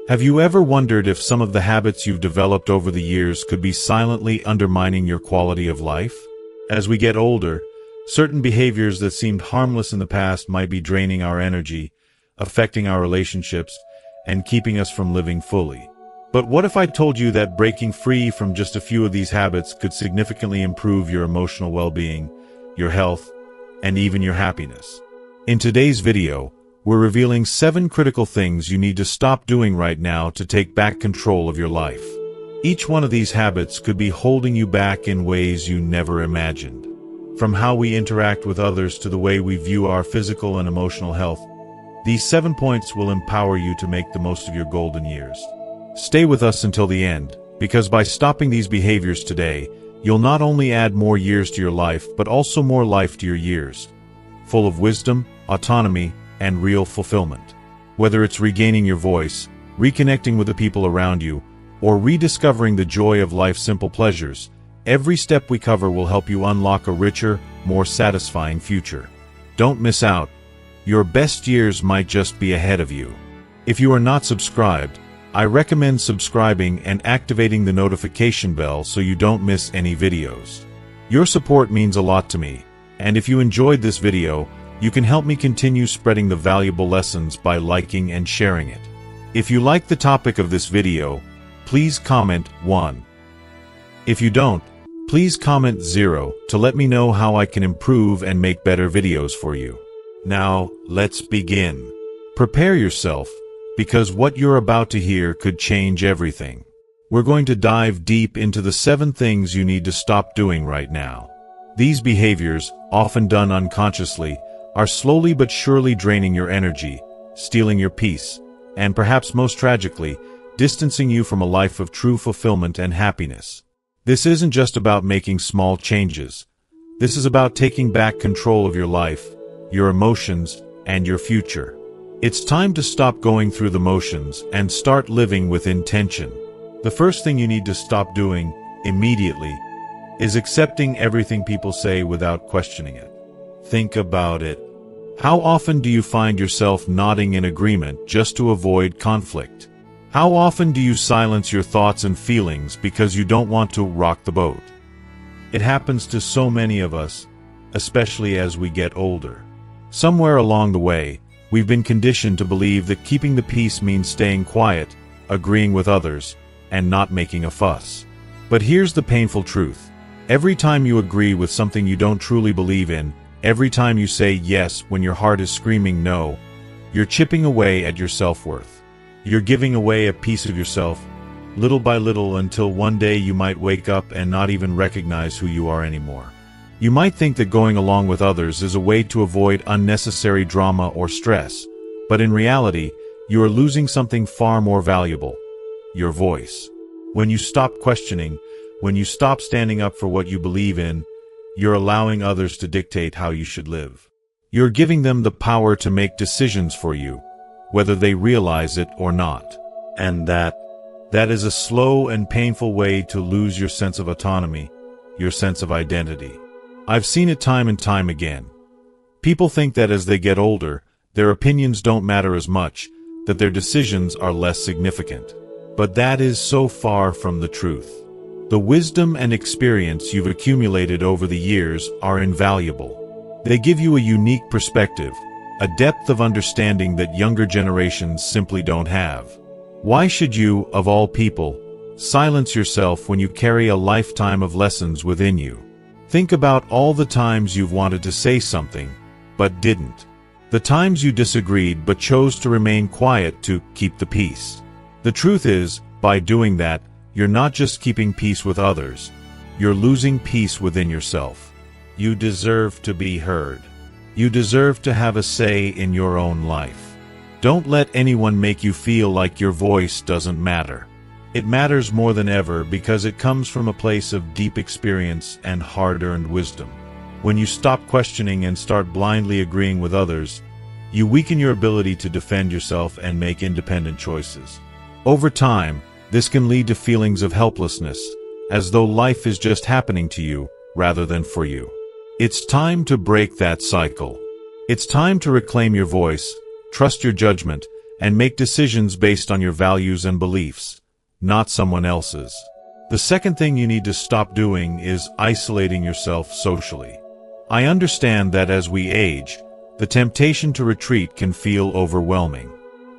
Have you ever wondered if some of the habits you've developed over the years could be silently undermining your quality of life? As we get older, certain behaviors that seemed harmless in the past might be draining our energy, affecting our relationships, and keeping us from living fully. But what if I told you that breaking free from just a few of these habits could significantly improve your emotional well-being, your health, and even your happiness? In today's video, we're revealing 7 critical things you need to stop doing right now to take back control of your life. Each one of these habits could be holding you back in ways you never imagined. From how we interact with others to the way we view our physical and emotional health, these 7 points will empower you to make the most of your golden years. Stay with us until the end, because by stopping these behaviors today, you'll not only add more years to your life, but also more life to your years, full of wisdom, autonomy, and real fulfillment. Whether it's regaining your voice, reconnecting with the people around you, or rediscovering the joy of life's simple pleasures, every step we cover will help you unlock a richer, more satisfying future. Don't miss out. Your best years might just be ahead of you. If you are not subscribed, I recommend subscribing and activating the notification bell so you don't miss any videos. Your support means a lot to me, and if you enjoyed this video, you can help me continue spreading the valuable lessons by liking and sharing it. If you like the topic of this video, please comment 1. If you don't, please comment 0 to let me know how I can improve and make better videos for you. Now, let's begin. Prepare yourself, because what you're about to hear could change everything. We're going to dive deep into the 7 things you need to stop doing right now. These behaviors, often done unconsciously, are slowly but surely draining your energy, stealing your peace, and perhaps most tragically, distancing you from a life of true fulfillment and happiness. This isn't just about making small changes. This is about taking back control of your life, your emotions, and your future. It's time to stop going through the motions and start living with intention. The first thing you need to stop doing, immediately, is accepting everything people say without questioning it. Think about it. How often do you find yourself nodding in agreement just to avoid conflict? How often do you silence your thoughts and feelings because you don't want to rock the boat? It happens to so many of us, especially as we get older. Somewhere along the way, we've been conditioned to believe that keeping the peace means staying quiet, agreeing with others, and not making a fuss. But here's the painful truth. Every time you agree with something you don't truly believe in, every time you say yes when your heart is screaming no, you're chipping away at your self-worth. You're giving away a piece of yourself, little by little, until one day you might wake up and not even recognize who you are anymore. You might think that going along with others is a way to avoid unnecessary drama or stress, but in reality, you are losing something far more valuable: your voice. When you stop questioning, when you stop standing up for what you believe in, you're allowing others to dictate how you should live. You're giving them the power to make decisions for you, whether they realize it or not. And that is a slow and painful way to lose your sense of autonomy, your sense of identity. I've seen it time and time again. People think that as they get older, their opinions don't matter as much, that their decisions are less significant. But that is so far from the truth. The wisdom and experience you've accumulated over the years are invaluable. They give you a unique perspective, a depth of understanding that younger generations simply don't have. Why should you, of all people, silence yourself when you carry a lifetime of lessons within you? Think about all the times you've wanted to say something, but didn't. The times you disagreed but chose to remain quiet to keep the peace. The truth is, by doing that, you're not just keeping peace with others, you're losing peace within yourself. You deserve to be heard. You deserve to have a say in your own life. Don't let anyone make you feel like your voice doesn't matter. It matters more than ever because it comes from a place of deep experience and hard-earned wisdom. When you stop questioning and start blindly agreeing with others, you weaken your ability to defend yourself and make independent choices. Over time, this can lead to feelings of helplessness, as though life is just happening to you, rather than for you. It's time to break that cycle. It's time to reclaim your voice, trust your judgment, and make decisions based on your values and beliefs, not someone else's. The second thing you need to stop doing is isolating yourself socially. I understand that as we age, the temptation to retreat can feel overwhelming.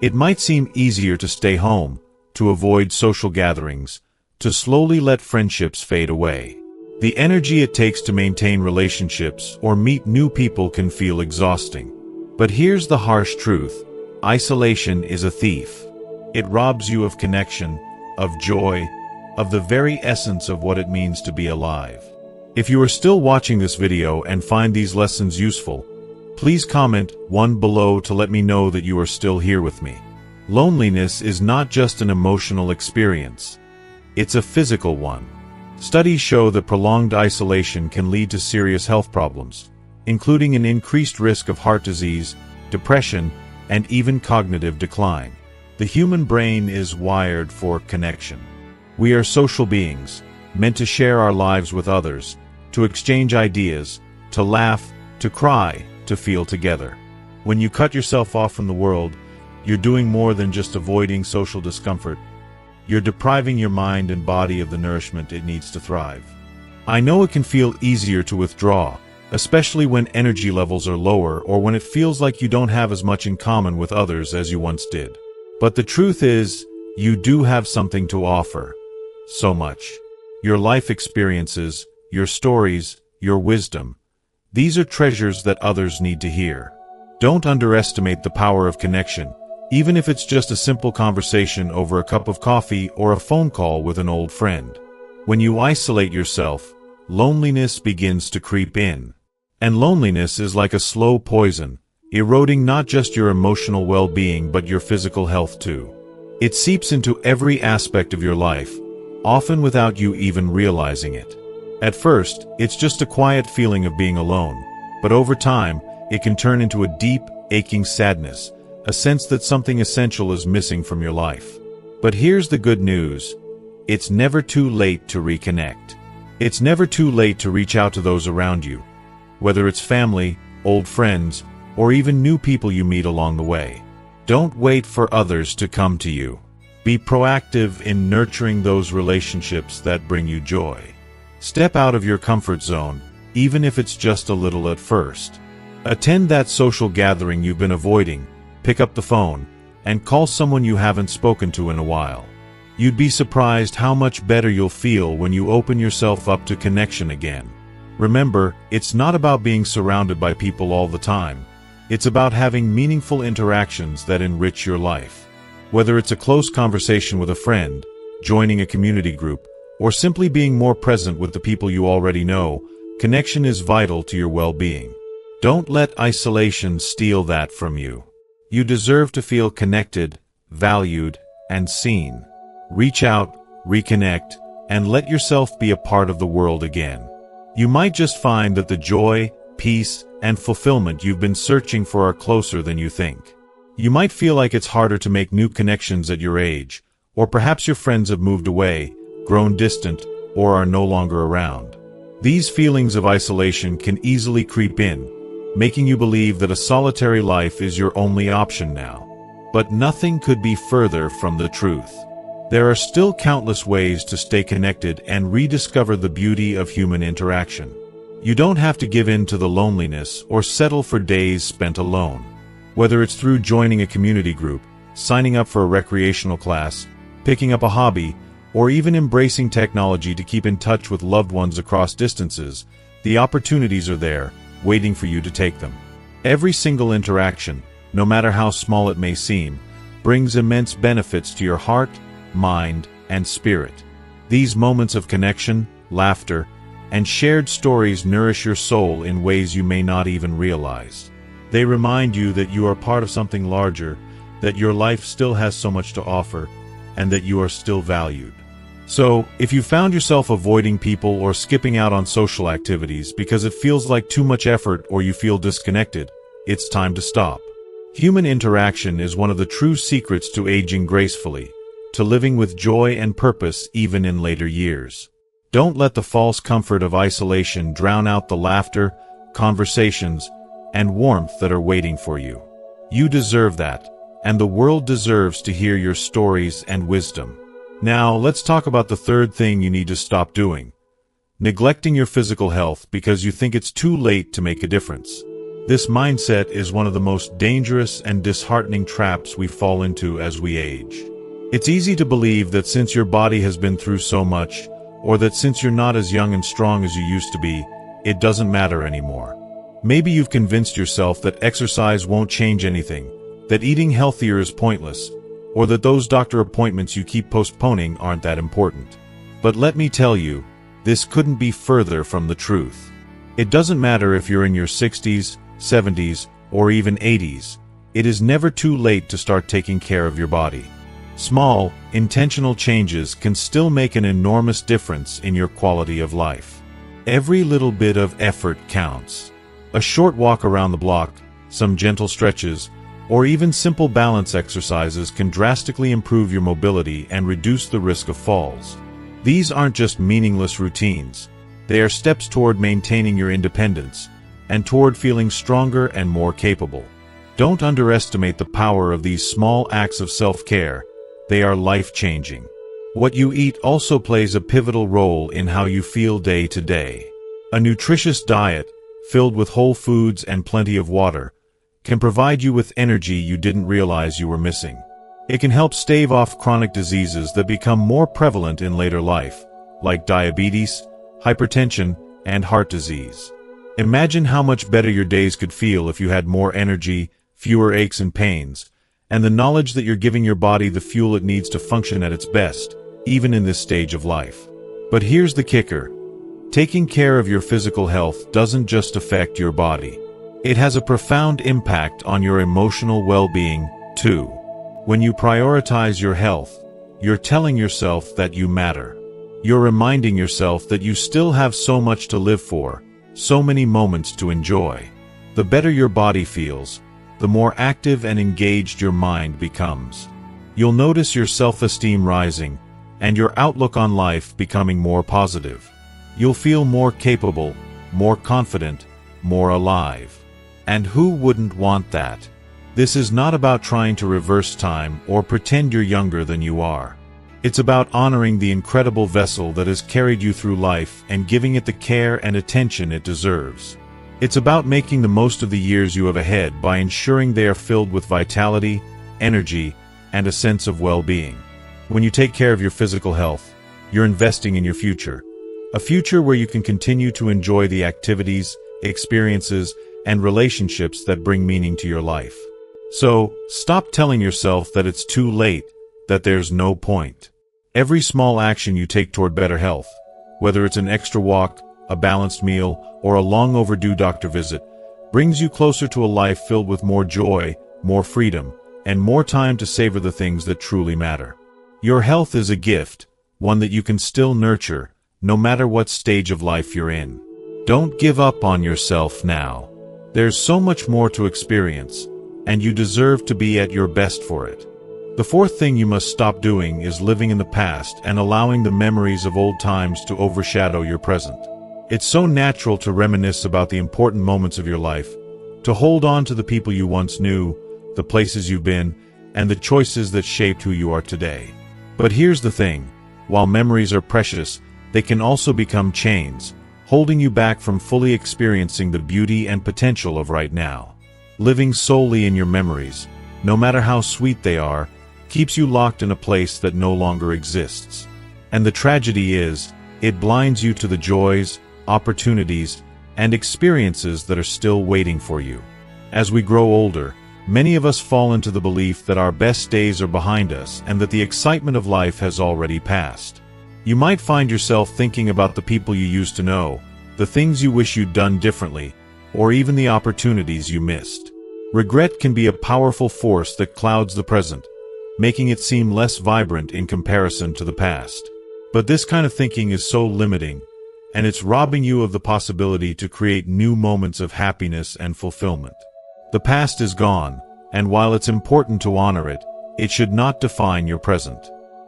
It might seem easier to stay home, to avoid social gatherings, to slowly let friendships fade away. The energy it takes to maintain relationships or meet new people can feel exhausting. But here's the harsh truth: isolation is a thief. It robs you of connection, of joy, of the very essence of what it means to be alive. If you are still watching this video and find these lessons useful, please comment 1 below to let me know that you are still here with me. Loneliness is not just an emotional experience. It's a physical one. Studies show that prolonged isolation can lead to serious health problems, including an increased risk of heart disease, depression, and even cognitive decline. The human brain is wired for connection. We are social beings, meant to share our lives with others, to exchange ideas, to laugh, to cry, to feel together. When you cut yourself off from the world, you're doing more than just avoiding social discomfort. You're depriving your mind and body of the nourishment it needs to thrive. I know it can feel easier to withdraw, especially when energy levels are lower or when it feels like you don't have as much in common with others as you once did. But the truth is, you do have something to offer. So much. Your life experiences, your stories, your wisdom. These are treasures that others need to hear. Don't underestimate the power of connection, even if it's just a simple conversation over a cup of coffee or a phone call with an old friend. When you isolate yourself, loneliness begins to creep in. And loneliness is like a slow poison, eroding not just your emotional well-being but your physical health too. It seeps into every aspect of your life, often without you even realizing it. At first, it's just a quiet feeling of being alone, but over time, it can turn into a deep, aching sadness, a sense that something essential is missing from your life. But here's the good news: it's never too late to reconnect. It's never too late to reach out to those around you, whether it's family, old friends, or even new people you meet along the way. Don't wait for others to come to you. Be proactive in nurturing those relationships that bring you joy. Step out of your comfort zone, even if it's just a little at first. Attend that social gathering you've been avoiding, pick up the phone, and call someone you haven't spoken to in a while. You'd be surprised how much better you'll feel when you open yourself up to connection again. Remember, it's not about being surrounded by people all the time. It's about having meaningful interactions that enrich your life. Whether it's a close conversation with a friend, joining a community group, or simply being more present with the people you already know, connection is vital to your well-being. Don't let isolation steal that from you. You deserve to feel connected, valued, and seen. Reach out, reconnect, and let yourself be a part of the world again. You might just find that the joy, peace, and fulfillment you've been searching for are closer than you think. You might feel like it's harder to make new connections at your age, or perhaps your friends have moved away, grown distant, or are no longer around. These feelings of isolation can easily creep in, making you believe that a solitary life is your only option now. But nothing could be further from the truth. There are still countless ways to stay connected and rediscover the beauty of human interaction. You don't have to give in to the loneliness or settle for days spent alone. Whether it's through joining a community group, signing up for a recreational class, picking up a hobby, or even embracing technology to keep in touch with loved ones across distances, the opportunities are there, waiting for you to take them. Every single interaction, no matter how small it may seem, brings immense benefits to your heart, mind, and spirit. These moments of connection, laughter, and shared stories nourish your soul in ways you may not even realize. They remind you that you are part of something larger, that your life still has so much to offer, and that you are still valued. So, if you found yourself avoiding people or skipping out on social activities because it feels like too much effort or you feel disconnected, it's time to stop. Human interaction is one of the true secrets to aging gracefully, to living with joy and purpose even in later years. Don't let the false comfort of isolation drown out the laughter, conversations, and warmth that are waiting for you. You deserve that, and the world deserves to hear your stories and wisdom. Now, let's talk about the third thing you need to stop doing: neglecting your physical health because you think it's too late to make a difference. This mindset is one of the most dangerous and disheartening traps we fall into as we age. It's easy to believe that since your body has been through so much, or that since you're not as young and strong as you used to be, it doesn't matter anymore. Maybe you've convinced yourself that exercise won't change anything, that eating healthier is pointless, or that those doctor appointments you keep postponing aren't that important. But let me tell you, this couldn't be further from the truth. It doesn't matter if you're in your 60s, 70s, or even 80s. It is never too late to start taking care of your body. Small, intentional changes can still make an enormous difference in your quality of life. Every little bit of effort counts. A short walk around the block, some gentle stretches, or even simple balance exercises can drastically improve your mobility and reduce the risk of falls. These aren't just meaningless routines. They are steps toward maintaining your independence and toward feeling stronger and more capable. Don't underestimate the power of these small acts of self-care. They are life-changing. What you eat also plays a pivotal role in how you feel day to day. A nutritious diet, filled with whole foods and plenty of water, can provide you with energy you didn't realize you were missing. It can help stave off chronic diseases that become more prevalent in later life, like diabetes, hypertension, and heart disease. Imagine how much better your days could feel if you had more energy, fewer aches and pains, and the knowledge that you're giving your body the fuel it needs to function at its best, even in this stage of life. But here's the kicker. Taking care of your physical health doesn't just affect your body. It has a profound impact on your emotional well-being, too. When you prioritize your health, you're telling yourself that you matter. You're reminding yourself that you still have so much to live for, so many moments to enjoy. The better your body feels, the more active and engaged your mind becomes. You'll notice your self-esteem rising, and your outlook on life becoming more positive. You'll feel more capable, more confident, more alive. And who wouldn't want that? This is not about trying to reverse time or pretend you're younger than you are. It's about honoring the incredible vessel that has carried you through life and giving it the care and attention it deserves. It's about making the most of the years you have ahead by ensuring they are filled with vitality, energy, and a sense of well-being. When you take care of your physical health, you're investing in your future. A future where you can continue to enjoy the activities, experiences, and relationships that bring meaning to your life. So, stop telling yourself that it's too late, that there's no point. Every small action you take toward better health, whether it's an extra walk, a balanced meal, or a long overdue doctor visit, brings you closer to a life filled with more joy, more freedom, and more time to savor the things that truly matter. Your health is a gift, one that you can still nurture, no matter what stage of life you're in. Don't give up on yourself now. There's so much more to experience, and you deserve to be at your best for it. The fourth thing you must stop doing is living in the past and allowing the memories of old times to overshadow your present. It's so natural to reminisce about the important moments of your life, to hold on to the people you once knew, the places you've been, and the choices that shaped who you are today. But here's the thing, while memories are precious, they can also become chains, holding you back from fully experiencing the beauty and potential of right now. Living solely in your memories, no matter how sweet they are, keeps you locked in a place that no longer exists. And the tragedy is, it blinds you to the joys, opportunities, and experiences that are still waiting for you. As we grow older, many of us fall into the belief that our best days are behind us and that the excitement of life has already passed. You might find yourself thinking about the people you used to know, the things you wish you'd done differently, or even the opportunities you missed. Regret can be a powerful force that clouds the present, making it seem less vibrant in comparison to the past. But this kind of thinking is so limiting, and it's robbing you of the possibility to create new moments of happiness and fulfillment. The past is gone, and while it's important to honor it, it should not define your present.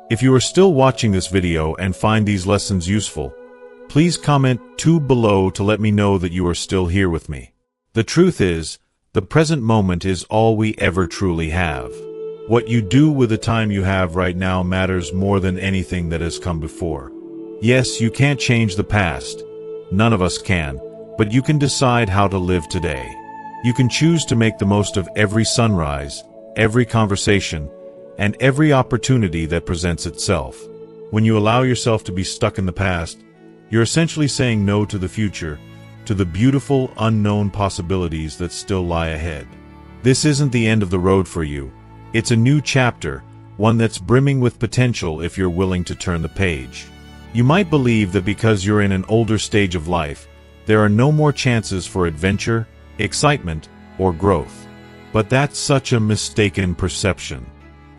If you are still watching this video and find these lessons useful, please comment 2 below to let me know that you are still here with me. The truth is, the present moment is all we ever truly have. What you do with the time you have right now matters more than anything that has come before. Yes, you can't change the past. None of us can, but you can decide how to live today. You can choose to make the most of every sunrise, every conversation, and every opportunity that presents itself. When you allow yourself to be stuck in the past, you're essentially saying no to the future, to the beautiful, unknown possibilities that still lie ahead. This isn't the end of the road for you. It's a new chapter, one that's brimming with potential if you're willing to turn the page. You might believe that because you're in an older stage of life, there are no more chances for adventure, excitement, or growth. But that's such a mistaken perception.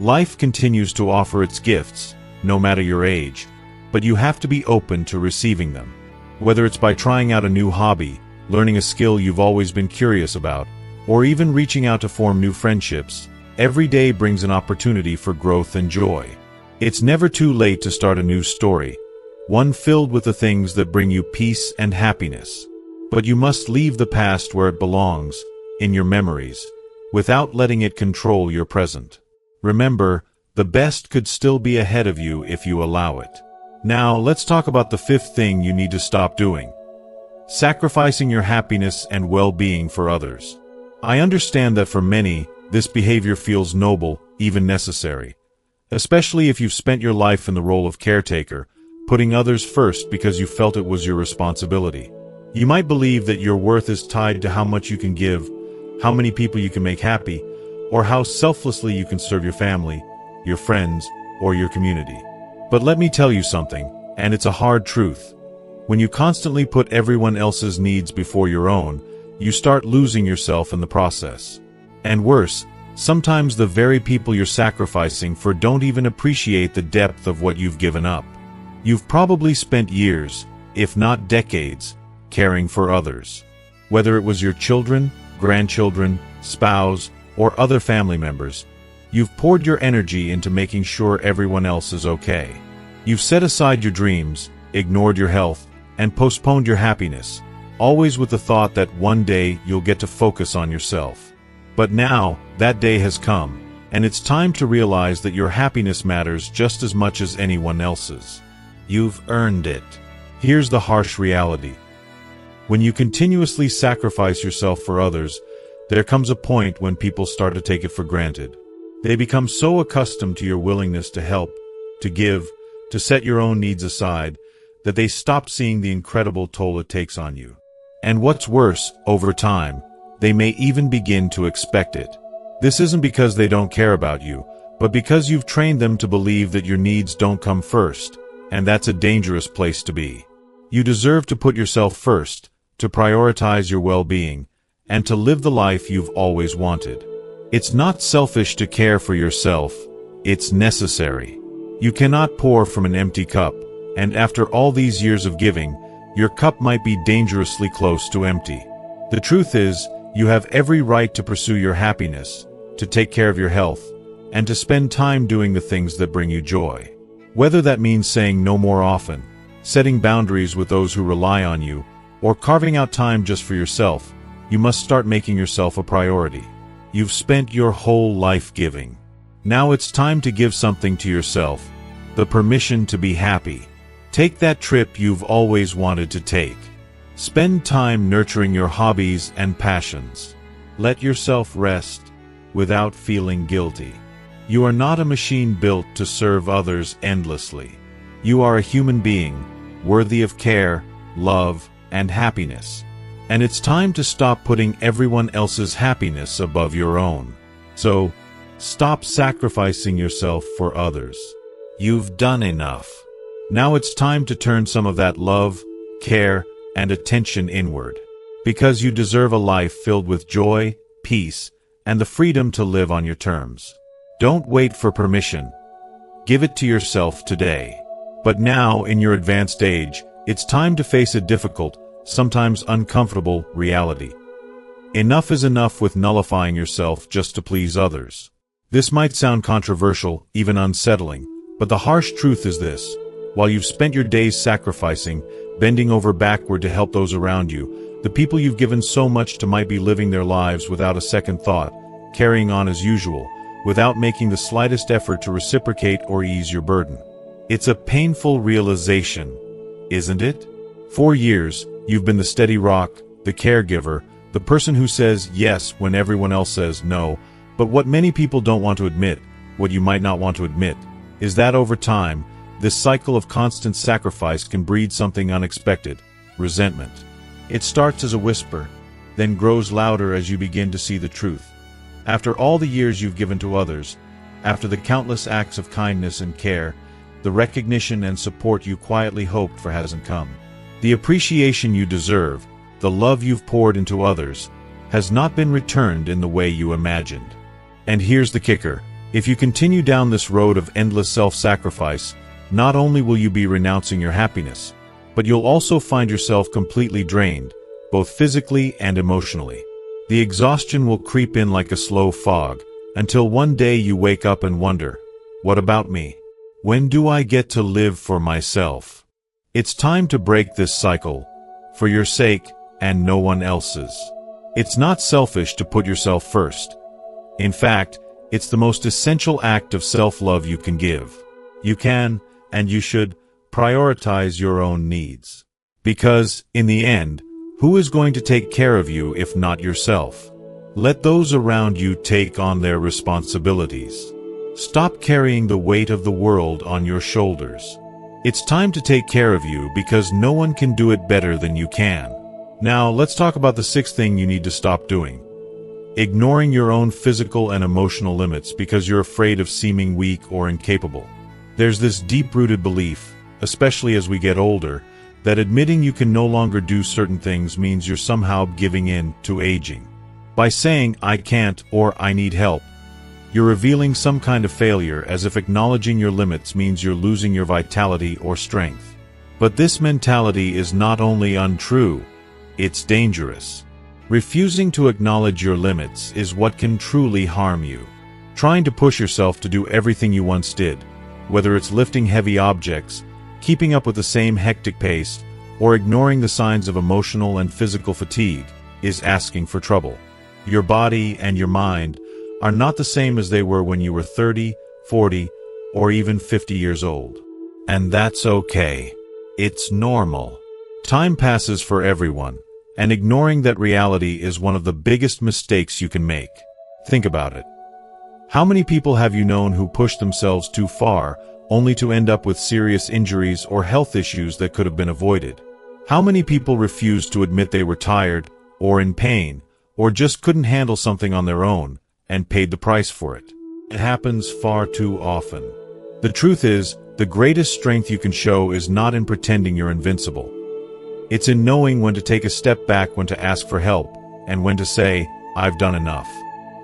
Life continues to offer its gifts, no matter your age, but you have to be open to receiving them. Whether it's by trying out a new hobby, learning a skill you've always been curious about, or even reaching out to form new friendships, every day brings an opportunity for growth and joy. It's never too late to start a new story, one filled with the things that bring you peace and happiness. But you must leave the past where it belongs, in your memories, without letting it control your present. Remember, the best could still be ahead of you if you allow it. Now, let's talk about the fifth thing you need to stop doing: sacrificing your happiness and well-being for others. I understand that for many, this behavior feels noble, even necessary. Especially if you've spent your life in the role of caretaker, putting others first because you felt it was your responsibility. You might believe that your worth is tied to how much you can give, how many people you can make happy, or how selflessly you can serve your family, your friends, or your community. But let me tell you something, and it's a hard truth. When you constantly put everyone else's needs before your own, you start losing yourself in the process. And worse, sometimes the very people you're sacrificing for don't even appreciate the depth of what you've given up. You've probably spent years, if not decades, caring for others. Whether it was your children, grandchildren, spouse, or other family members, you've poured your energy into making sure everyone else is okay. You've set aside your dreams, ignored your health, and postponed your happiness, always with the thought that one day you'll get to focus on yourself. But now, that day has come, and it's time to realize that your happiness matters just as much as anyone else's. You've earned it. Here's the harsh reality. When you continuously sacrifice yourself for others, there comes a point when people start to take it for granted. They become so accustomed to your willingness to help, to give, to set your own needs aside, that they stop seeing the incredible toll it takes on you. And what's worse, over time, they may even begin to expect it. This isn't because they don't care about you, but because you've trained them to believe that your needs don't come first, and that's a dangerous place to be. You deserve to put yourself first, to prioritize your well-being, and to live the life you've always wanted. It's not selfish to care for yourself, it's necessary. You cannot pour from an empty cup, and after all these years of giving, your cup might be dangerously close to empty. The truth is, you have every right to pursue your happiness, to take care of your health, and to spend time doing the things that bring you joy. Whether that means saying no more often, setting boundaries with those who rely on you, or carving out time just for yourself, you must start making yourself a priority. You've spent your whole life giving. Now it's time to give something to yourself, the permission to be happy. Take that trip you've always wanted to take. Spend time nurturing your hobbies and passions. Let yourself rest without feeling guilty. You are not a machine built to serve others endlessly. You are a human being, worthy of care, love, and happiness. And it's time to stop putting everyone else's happiness above your own. So, stop sacrificing yourself for others. You've done enough. Now it's time to turn some of that love, care, and attention inward. Because you deserve a life filled with joy, peace, and the freedom to live on your terms. Don't wait for permission. Give it to yourself today. But now, in your advanced age, it's time to face a difficult, sometimes uncomfortable, reality. Enough is enough with nullifying yourself just to please others. This might sound controversial, even unsettling, but the harsh truth is this. While you've spent your days sacrificing, bending over backward to help those around you, the people you've given so much to might be living their lives without a second thought, carrying on as usual, without making the slightest effort to reciprocate or ease your burden. It's a painful realization, isn't it? For years, you've been the steady rock, the caregiver, the person who says yes when everyone else says no. But what many people don't want to admit, what you might not want to admit, is that over time, this cycle of constant sacrifice can breed something unexpected: resentment. It starts as a whisper, then grows louder as you begin to see the truth. After all the years you've given to others, after the countless acts of kindness and care, the recognition and support you quietly hoped for hasn't come. The appreciation you deserve, the love you've poured into others, has not been returned in the way you imagined. And here's the kicker: if you continue down this road of endless self-sacrifice, not only will you be renouncing your happiness, but you'll also find yourself completely drained, both physically and emotionally. The exhaustion will creep in like a slow fog, until one day you wake up and wonder, what about me? When do I get to live for myself? It's time to break this cycle, for your sake and no one else's. It's not selfish to put yourself first. In fact, it's the most essential act of self-love you can give. You can, and you should, prioritize your own needs. Because, in the end, who is going to take care of you if not yourself? Let those around you take on their responsibilities. Stop carrying the weight of the world on your shoulders. It's time to take care of you because no one can do it better than you can. Now, let's talk about the sixth thing you need to stop doing. Ignoring your own physical and emotional limits because you're afraid of seeming weak or incapable. There's this deep-rooted belief, especially as we get older, that admitting you can no longer do certain things means you're somehow giving in to aging. By saying, "I can't" or "I need help," you're revealing some kind of failure, as if acknowledging your limits means you're losing your vitality or strength. But this mentality is not only untrue, it's dangerous. Refusing to acknowledge your limits is what can truly harm you. Trying to push yourself to do everything you once did, whether it's lifting heavy objects, keeping up with the same hectic pace, or ignoring the signs of emotional and physical fatigue, is asking for trouble. Your body and your mind are not the same as they were when you were 30, 40, or even 50 years old. And that's okay. It's normal. Time passes for everyone, and ignoring that reality is one of the biggest mistakes you can make. Think about it. How many people have you known who pushed themselves too far, only to end up with serious injuries or health issues that could have been avoided? How many people refused to admit they were tired, or in pain, or just couldn't handle something on their own, and paid the price for it? It happens far too often. The truth is, the greatest strength you can show is not in pretending you're invincible. It's in knowing when to take a step back, when to ask for help, and when to say, "I've done enough."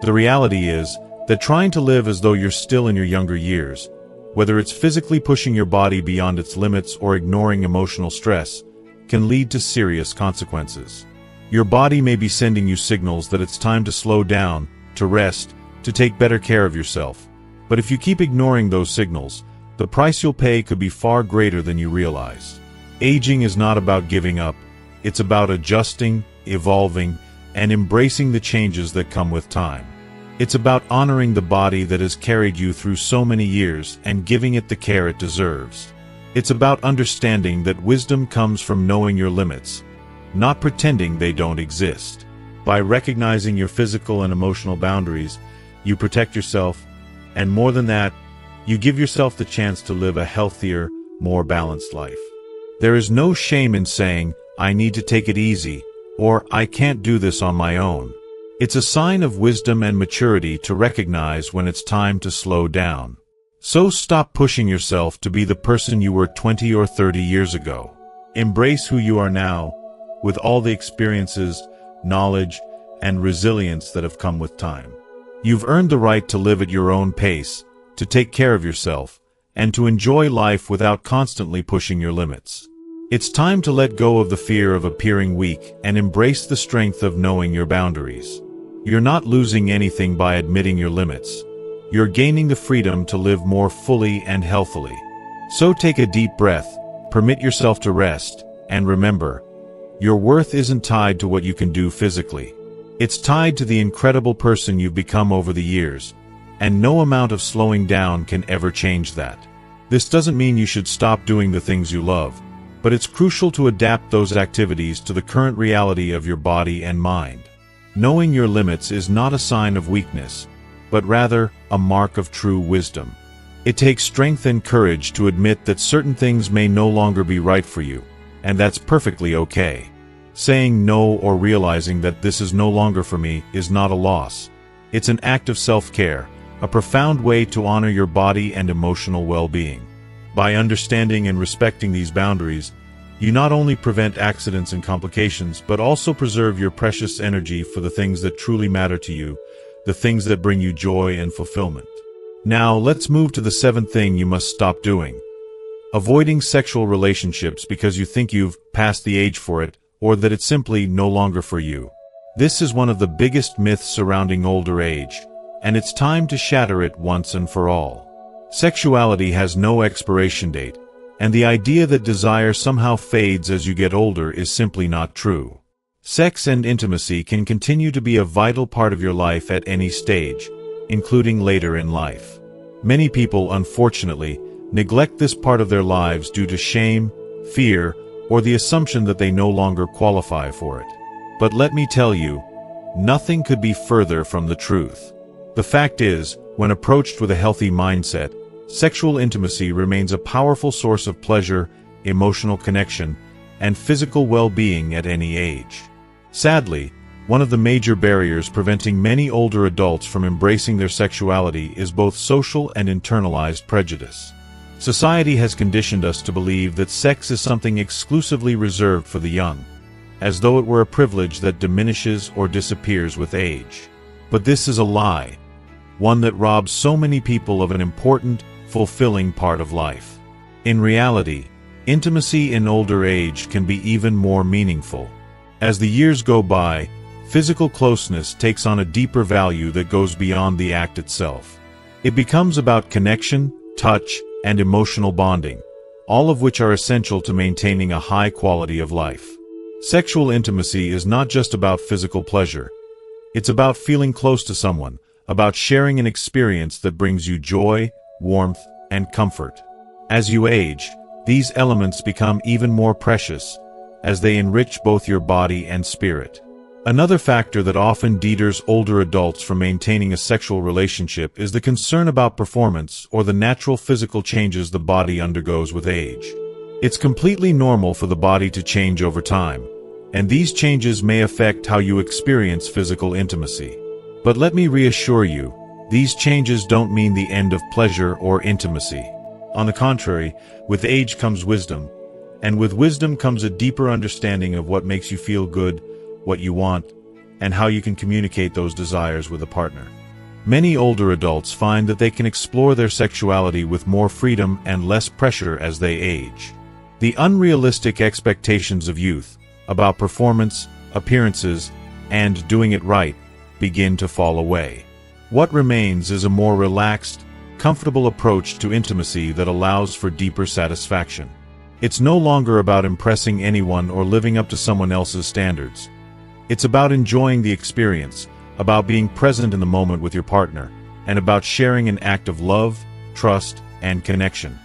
The reality is that trying to live as though you're still in your younger years, whether it's physically pushing your body beyond its limits or ignoring emotional stress, can lead to serious consequences. Your body may be sending you signals that it's time to slow down, to rest, to take better care of yourself. But if you keep ignoring those signals, the price you'll pay could be far greater than you realize. Aging is not about giving up. It's about adjusting, evolving, and embracing the changes that come with time. It's about honoring the body that has carried you through so many years and giving it the care it deserves. It's about understanding that wisdom comes from knowing your limits, not pretending they don't exist. By recognizing your physical and emotional boundaries, you protect yourself, and more than that, you give yourself the chance to live a healthier, more balanced life. There is no shame in saying, "I need to take it easy," or "I can't do this on my own." It's a sign of wisdom and maturity to recognize when it's time to slow down. So stop pushing yourself to be the person you were 20 or 30 years ago. Embrace who you are now, with all the experiences, knowledge, and resilience that have come with time. You've earned the right to live at your own pace, to take care of yourself, and to enjoy life without constantly pushing your limits. It's time to let go of the fear of appearing weak and embrace the strength of knowing your boundaries. You're not losing anything by admitting your limits. You're gaining the freedom to live more fully and healthily. So take a deep breath, permit yourself to rest, and remember, your worth isn't tied to what you can do physically. It's tied to the incredible person you've become over the years, and no amount of slowing down can ever change that. This doesn't mean you should stop doing the things you love, but it's crucial to adapt those activities to the current reality of your body and mind. Knowing your limits is not a sign of weakness, but rather a mark of true wisdom. It takes strength and courage to admit that certain things may no longer be right for you, and that's perfectly okay. Saying no or realizing that this is no longer for me is not a loss. It's an act of self-care, a profound way to honor your body and emotional well-being. By understanding and respecting these boundaries, you not only prevent accidents and complications, but also preserve your precious energy for the things that truly matter to you, the things that bring you joy and fulfillment. Now, let's move to the seventh thing you must stop doing. Avoiding sexual relationships because you think you've passed the age for it, or that it's simply no longer for you. This is one of the biggest myths surrounding older age, and it's time to shatter it once and for all. Sexuality has no expiration date, and the idea that desire somehow fades as you get older is simply not true. Sex and intimacy can continue to be a vital part of your life at any stage, including later in life. Many people, unfortunately, neglect this part of their lives due to shame, fear, or the assumption that they no longer qualify for it. But let me tell you, nothing could be further from the truth. The fact is, when approached with a healthy mindset, sexual intimacy remains a powerful source of pleasure, emotional connection, and physical well-being at any age. Sadly, one of the major barriers preventing many older adults from embracing their sexuality is both social and internalized prejudice. Society has conditioned us to believe that sex is something exclusively reserved for the young, as though it were a privilege that diminishes or disappears with age. But this is a lie, one that robs so many people of an important, fulfilling part of life. In reality, intimacy in older age can be even more meaningful. As the years go by, physical closeness takes on a deeper value that goes beyond the act itself. It becomes about connection, touch, and emotional bonding, all of which are essential to maintaining a high quality of life. Sexual intimacy is not just about physical pleasure. It's about feeling close to someone, about sharing an experience that brings you joy, warmth, and comfort. As you age, these elements become even more precious, as they enrich both your body and spirit. Another factor that often deters older adults from maintaining a sexual relationship is the concern about performance or the natural physical changes the body undergoes with age. It's completely normal for the body to change over time, and these changes may affect how you experience physical intimacy. But let me reassure you, these changes don't mean the end of pleasure or intimacy. On the contrary, with age comes wisdom, and with wisdom comes a deeper understanding of what makes you feel good, what you want, and how you can communicate those desires with a partner. Many older adults find that they can explore their sexuality with more freedom and less pressure as they age. The unrealistic expectations of youth, about performance, appearances, and doing it right, begin to fall away. What remains is a more relaxed, comfortable approach to intimacy that allows for deeper satisfaction. It's no longer about impressing anyone or living up to someone else's standards. It's about enjoying the experience, about being present in the moment with your partner, and about sharing an act of love, trust, and connection.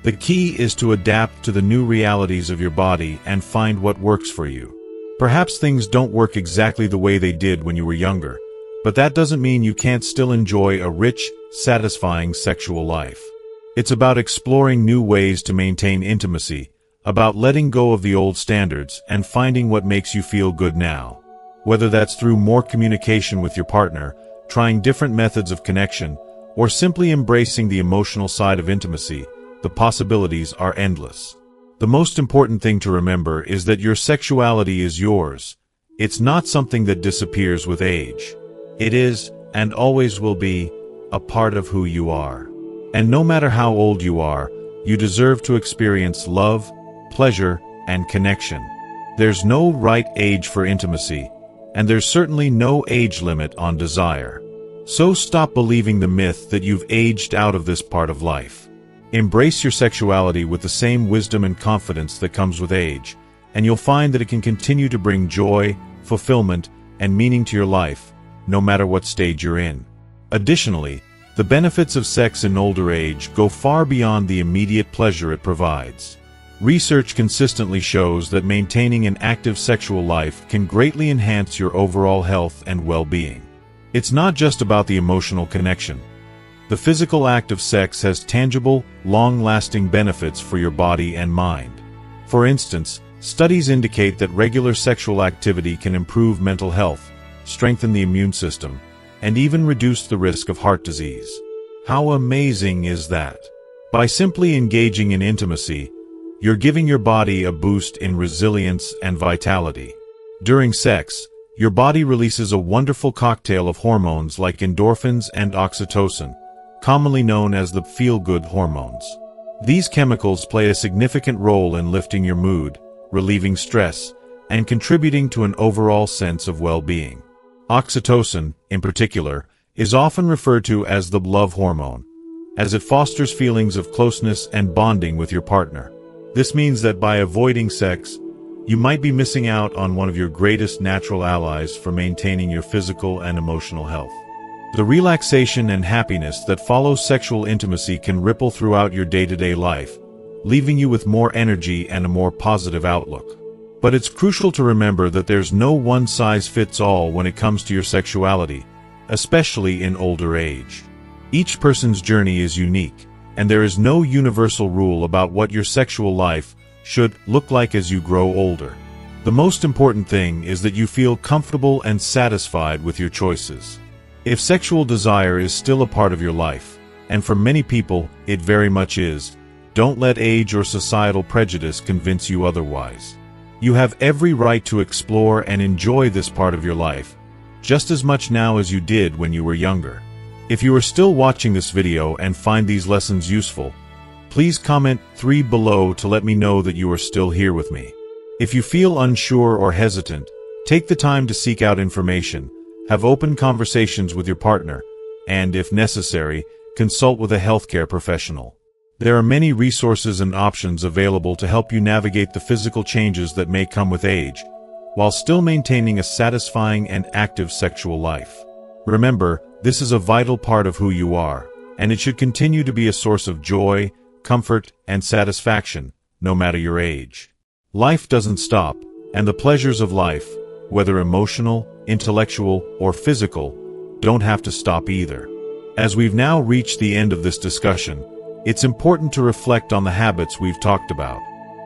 The key is to adapt to the new realities of your body and find what works for you. Perhaps things don't work exactly the way they did when you were younger, but that doesn't mean you can't still enjoy a rich, satisfying sexual life. It's about exploring new ways to maintain intimacy, about letting go of the old standards and finding what makes you feel good now. Whether that's through more communication with your partner, trying different methods of connection, or simply embracing the emotional side of intimacy, the possibilities are endless. The most important thing to remember is that your sexuality is yours. It's not something that disappears with age. It is, and always will be, a part of who you are. And no matter how old you are, you deserve to experience love, pleasure, and connection. There's no right age for intimacy, and there's certainly no age limit on desire. So stop believing the myth that you've aged out of this part of life. Embrace your sexuality with the same wisdom and confidence that comes with age, and you'll find that it can continue to bring joy, fulfillment, and meaning to your life, no matter what stage you're in. Additionally, The benefits of sex in older age go far beyond the immediate pleasure it provides. Research consistently shows that maintaining an active sexual life can greatly enhance your overall health and well-being. It's not just about the emotional connection. The physical act of sex has tangible, long-lasting benefits for your body and mind. For instance, studies indicate that regular sexual activity can improve mental health, strengthen the immune system, and even reduce the risk of heart disease. How amazing is that? By simply engaging in intimacy, you're giving your body a boost in resilience and vitality. During sex, your body releases a wonderful cocktail of hormones like endorphins and oxytocin, commonly known as the feel-good hormones. These chemicals play a significant role in lifting your mood, relieving stress, and contributing to an overall sense of well-being. Oxytocin, in particular, is often referred to as the love hormone, as it fosters feelings of closeness and bonding with your partner. This means that by avoiding sex, you might be missing out on one of your greatest natural allies for maintaining your physical and emotional health. The relaxation and happiness that follows sexual intimacy can ripple throughout your day-to-day life, leaving you with more energy and a more positive outlook. But it's crucial to remember that there's no one-size-fits-all when it comes to your sexuality, especially in older age. Each person's journey is unique, and there is no universal rule about what your sexual life should look like as you grow older. The most important thing is that you feel comfortable and satisfied with your choices. If sexual desire is still a part of your life, and for many people it very much is, don't let age or societal prejudice convince you otherwise. You have every right to explore and enjoy this part of your life, just as much now as you did when you were younger. If you are still watching this video and find these lessons useful, please comment 3 below to let me know that you are still here with me. If you feel unsure or hesitant, take the time to seek out information, have open conversations with your partner, and, if necessary, consult with a healthcare professional. There are many resources and options available to help you navigate the physical changes that may come with age, while still maintaining a satisfying and active sexual life. Remember, this is a vital part of who you are, and it should continue to be a source of joy, comfort, and satisfaction, no matter your age. Life doesn't stop, and the pleasures of life, whether emotional, intellectual, or physical, don't have to stop either. As we've now reached the end of this discussion, it's important to reflect on the habits we've talked about.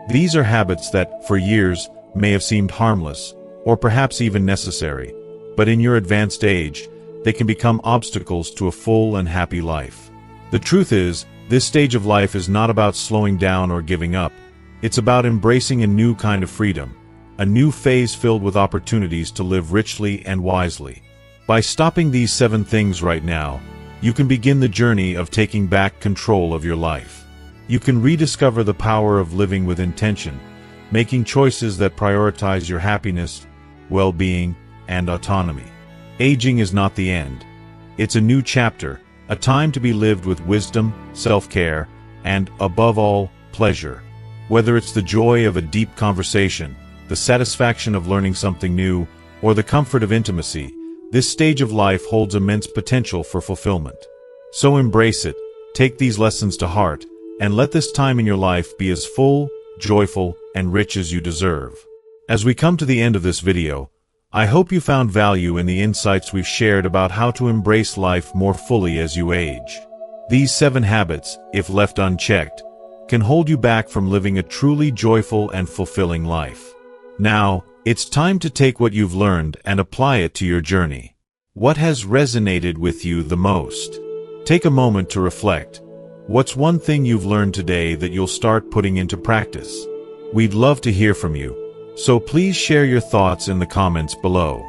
These are habits that, for years, may have seemed harmless, or perhaps even necessary, but in your advanced age, they can become obstacles to a full and happy life. The truth is, this stage of life is not about slowing down or giving up. It's about embracing a new kind of freedom, a new phase filled with opportunities to live richly and wisely. By stopping these 7 things right now, you can begin the journey of taking back control of your life. You can rediscover the power of living with intention, making choices that prioritize your happiness, well-being, and autonomy. Aging is not the end. It's a new chapter, a time to be lived with wisdom, self-care, and, above all, pleasure. Whether it's the joy of a deep conversation, the satisfaction of learning something new, or the comfort of intimacy, this stage of life holds immense potential for fulfillment. So embrace it, take these lessons to heart, and let this time in your life be as full, joyful, and rich as you deserve. As we come to the end of this video, I hope you found value in the insights we've shared about how to embrace life more fully as you age. These 7 habits, if left unchecked, can hold you back from living a truly joyful and fulfilling life. Now, it's time to take what you've learned and apply it to your journey. What has resonated with you the most? Take a moment to reflect. What's one thing you've learned today that you'll start putting into practice? We'd love to hear from you, so please share your thoughts in the comments below.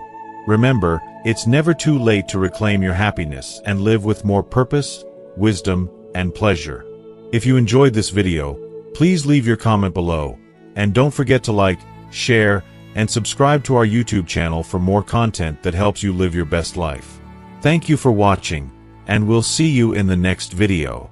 Remember, it's never too late to reclaim your happiness and live with more purpose, wisdom, and pleasure. If you enjoyed this video, please leave your comment below, and don't forget to like, share, and subscribe to our YouTube channel for more content that helps you live your best life. Thank you for watching, and we'll see you in the next video.